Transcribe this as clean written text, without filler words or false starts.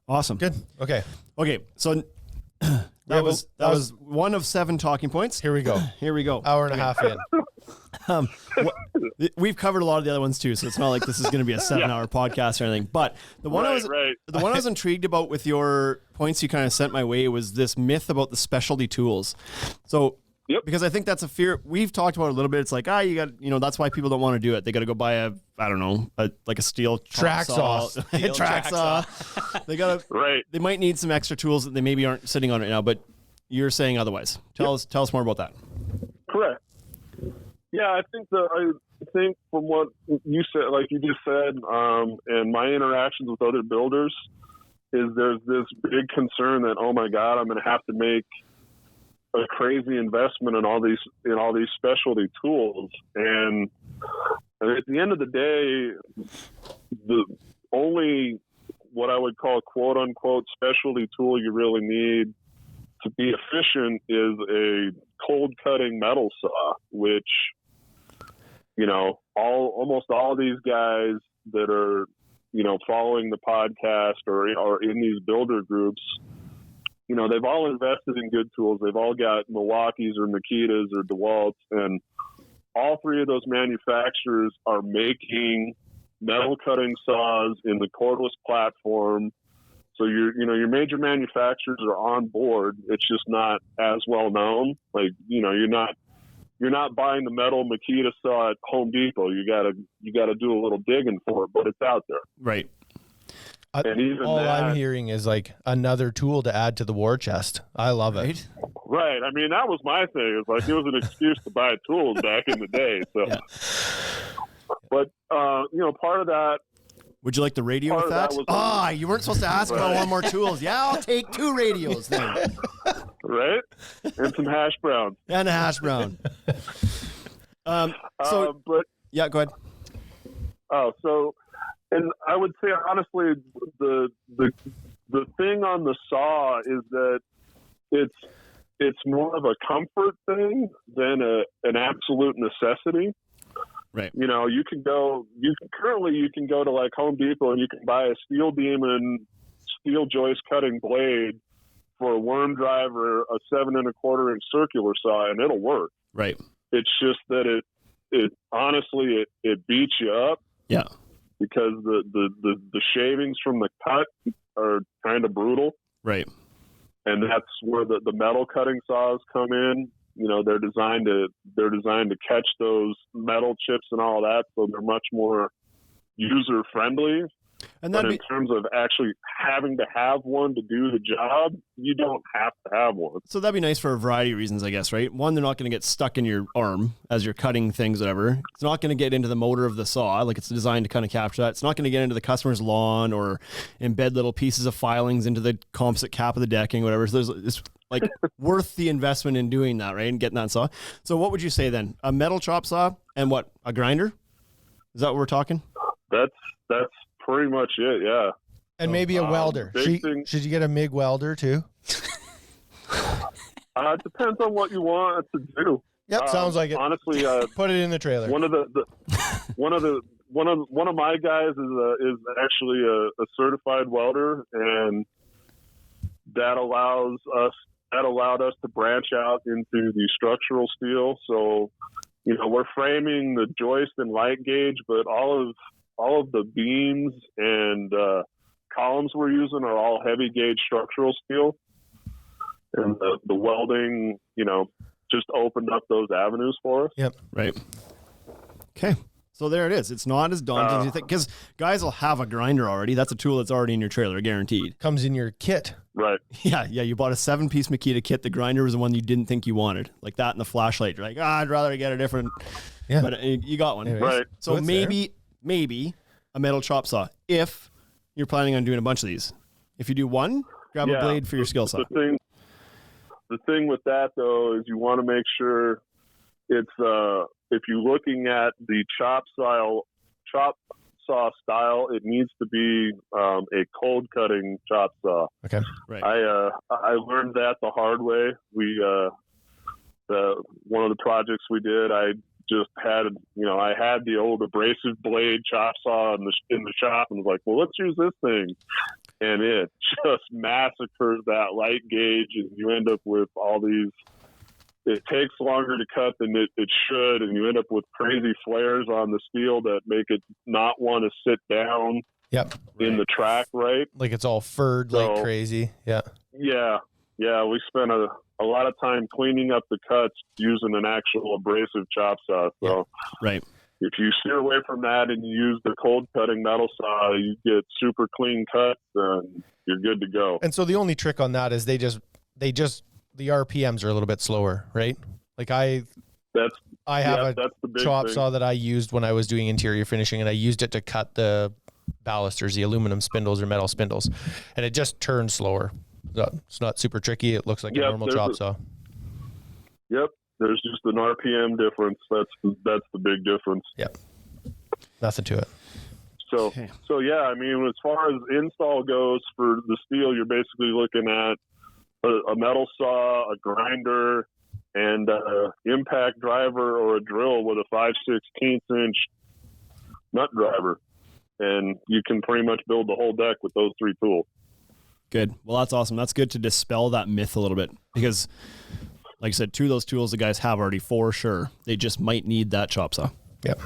Awesome. Good. Okay. So that was one of 7 talking points. Here we go. Here we go. Hour and a half in. We've covered a lot of the other ones too, so it's not like this is going to be a 7-hour podcast or anything. But the one the one I was intrigued about with your points you kind of sent my way was this myth about the specialty tools. So, because I think that's a fear we've talked about a little bit. It's like, you got, that's why people don't want to do it. They got to go buy a steel track saw. Track saw. They might need some extra tools that they maybe aren't sitting on right now, but you're saying otherwise. Tell us more about that. Correct. Yeah, I think from what you said, like you just said, and my interactions with other builders, is there's this big concern that, oh my God, I'm going to have to make a crazy investment in all these specialty tools, and at the end of the day, the only what I would call quote unquote specialty tool you really need to be efficient is a cold cutting metal saw, which, almost all these guys that are, following the podcast or in these builder groups, they've all invested in good tools. They've all got Milwaukee's or Makitas or DeWalt's, and all 3 of those manufacturers are making metal cutting saws in the cordless platform. So your major manufacturers are on board. It's just not as well known. Like, you're not buying the metal Makita saw at Home Depot. You gotta do a little digging for it, but it's out there. Right. And even all I'm hearing is like another tool to add to the war chest. I love it. Right. I mean, that was my thing. It was an excuse to buy tools back in the day. So, but part of that. Would you like the radio with that? You weren't supposed to ask about one more tools. Yeah, I'll take 2 radios then. Right? And some hash browns. And a hash brown. Yeah, go ahead. And I would say, honestly, the thing on the saw is that it's more of a comfort thing than an absolute necessity. Right. You can go to like Home Depot and you can buy a Steel Demon steel joist cutting blade for a worm drive or a 7 1/4 inch circular saw, and it'll work. Right. It's just that it honestly beats you up. Yeah. Because the shavings from the cut are kind of brutal. Right. And that's where the metal cutting saws come in. They're designed to catch those metal chips and all that, so they're much more user friendly. And then in terms of actually having to have one to do the job, you don't have to have one. So that'd be nice for a variety of reasons, I guess, right? One, they're not going to get stuck in your arm as you're cutting things, whatever. It's not going to get into the motor of the saw. Like, it's designed to kind of capture that. It's not going to get into the customer's lawn or embed little pieces of filings into the composite cap of the decking, whatever. So it's like worth the investment in doing that, right? And getting that saw. So what would you say then? A metal chop saw and what? A grinder? Is that what we're talking? That's pretty much it, yeah. And maybe a welder. Should you get a MIG welder too? It depends on what you want to do. Yep, sounds like it. Honestly, put it in the trailer. One of my guys is actually a certified welder, and that allowed us to branch out into the structural steel. So, we're framing the joist and light gauge, but all of the beams and columns we're using are all heavy gauge structural steel. And the welding, just opened up those avenues for us. Yep. Right. Okay. So there it is. It's not as daunting as you think, because guys will have a grinder already. That's a tool that's already in your trailer, guaranteed. Comes in your kit. Right. Yeah. You bought a 7-piece Makita kit. The grinder was the one you didn't think you wanted, like that and the flashlight. You're like, I'd rather get a different. Yeah. But you got one. Anyways. Right. So maybe a metal chop saw if you're planning on doing a bunch of these. If you do one, grab a blade for your skill saw. The thing with that, though, is you want to make sure it's if you're looking at the chop saw style, it needs to be a cold cutting chop saw. Okay, right. I learned that the hard way. One of the projects we did, I just had, I had the old abrasive blade chop saw in the shop and was like, well, let's use this thing. And it just massacres that light gauge, and you end up with all these, it takes longer to cut than it should, and you end up with crazy flares on the steel that make it not want to sit down in the track, right? Like it's all furred like crazy. Yeah. Yeah, we spent a lot of time cleaning up the cuts using an actual abrasive chop saw. So right. If you steer away from that and you use the cold cutting metal saw, you get super clean cuts and you're good to go. And so the only trick on that is the RPMs are a little bit slower, right? Like I have a chop saw that I used when I was doing interior finishing, and I used it to cut the ballasters, the aluminum spindles or metal spindles, and it just turns slower. It's not super tricky. It looks like a normal chop saw. Yep. There's just an RPM difference. That's the big difference. Yep. Nothing to it. So yeah, I mean, as far as install goes for the steel, you're basically looking at a metal saw, a grinder, and a impact driver or a drill with a 5/16 inch nut driver. And you can pretty much build the whole deck with those three tools. Good. Well, that's awesome. That's good to dispel that myth a little bit, because like I said, two of those tools the guys have already for sure. They just might need that chop saw. Yep.